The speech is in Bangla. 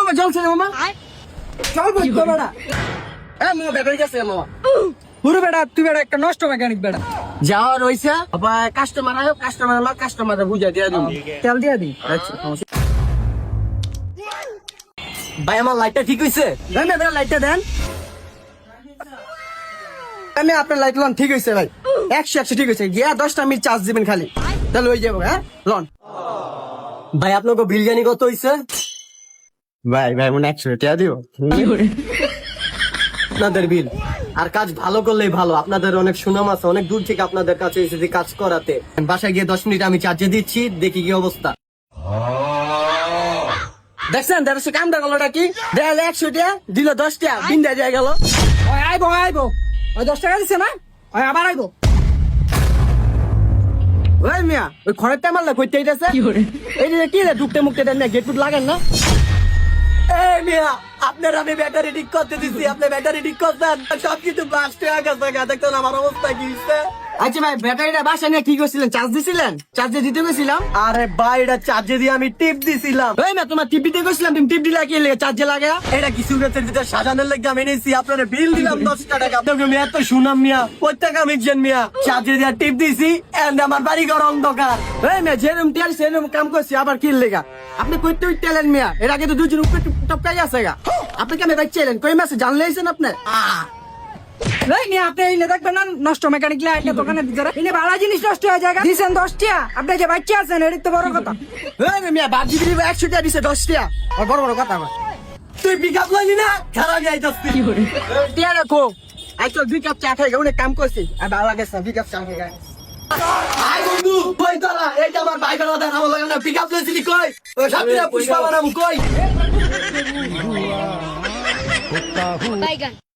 মামা জ্বলছে রে মামা চল বই তো বেটা মামা ব্যাটারি গেছে মামা পুরো বেটা তুই বেটা একটা নষ্ট মেকানিক বেটা যাওয়া রইছে আবার কাস্টমার আয়ো কাস্টমার বুঝা দিয়া দিন তেল দিয়া দিন আচ্ছা ভাই আমার লাইটটা ঠিক হইছে দেন না লাইটটা দেন আমি আপনার লাইট লন ঠিক হইছে ভাই 100 ঠিক হইছে গিয়া 10টা মিনিট চার্জ দিবেন খালি তাহলে হয়ে যাবো হ্যাঁ লন ভাই আপনাকে বিল জানি কত হইছে ভাই মনে 100 টাকা দিও আপনাদের বিল আর কাজ ভালো করলেই ভালো আপনাদের অনেক সুনাম আছে অনেক দূর থেকে আপনাদের কাছে এসেছি কাজ করাতে বাসায় গিয়ে 10 মিনিট আমি চার্জে দিচ্ছি দেখি কি অবস্থা দেখছেন দেড়শো কাম দেখালোটা কি দেয়ালে 100 টাকা দিল 10 টাকা দিন দেয়া গেল আইবো ওই 10 টাকা দিছে না ওই আবার আইবো ওই মিয়া ওই খড়ের টামাল কইতে আইতাছে এই যে কি রে ঢুকতে মুখতে দেন না গেট টুট লাগেন না এই মিয়া আপনার আমি ব্যাটারি ঠিক করতে দিছি আপনি ব্যাটারি ঠিক করতেন সবকিছু ব্লাস্ট হয়ে গেছে দেখতেন আমার অবস্থা কি হইছে আচ্ছা ভাই ব্যাটারিটা বাসা নিয়ে কি করছিলেন চার্জ দিছিলেন চার্জে দিতে গেছিলাম আরে ভাই এটা চার্জে দিয়ে আমি টিপ দিছিলাম এই না তোমার টিপ দিতে গেছিলাম তুমি টিপ দিলা কি লাগে চার্জে লাগে এটা কিছু গেছের ভিতর সাজানোর লাগি আমি এনেছি আপনারে বিল দিলাম 10 টাকা আপনাকে মিয়া তো শুনাম মিয়া প্রত্যেক আমি জন মিয়া চার্জে দিয়ে টিপ দিছি এন্ড আমার বাড়ি ঘর অন্ধকার এই মিয়া যেরকম তেল সেরকম কাম করছি আবার কি লেগা আপনি কইতে তেলেন মিয়া এর আগে তো দুজন উপরে টপকাই আছে গা আপনি কেন বাইচ্ছিলেন কই মাসে জানলেইছেন আপনি আপনি দেখবেন না নষ্ট মেকানিক দোকানের ভিতরে ভালো জিনিস নষ্ট হয়ে যায় দিচ্ছেন 10 টাকা আপনি যে বাচ্চা আছেন এটা তো বড় কথা 100 টাকা দিছে 10 টাকা বড় বড় কথা তুই পিক আপ লইলি না খারাপ যাইতাছি টিয়া রাখো আইতো 2 কাপ চা খাই অনেক কাম করছি আর ভালো লাগে 2 কাপ চা খাই আই বন্ধু কই তোরা এইটা আমার বাইক না দেন আমার লাগে না পিক আপ লইছিলি কই ওই সামনে পুষ্পা বানামু কই বাইগান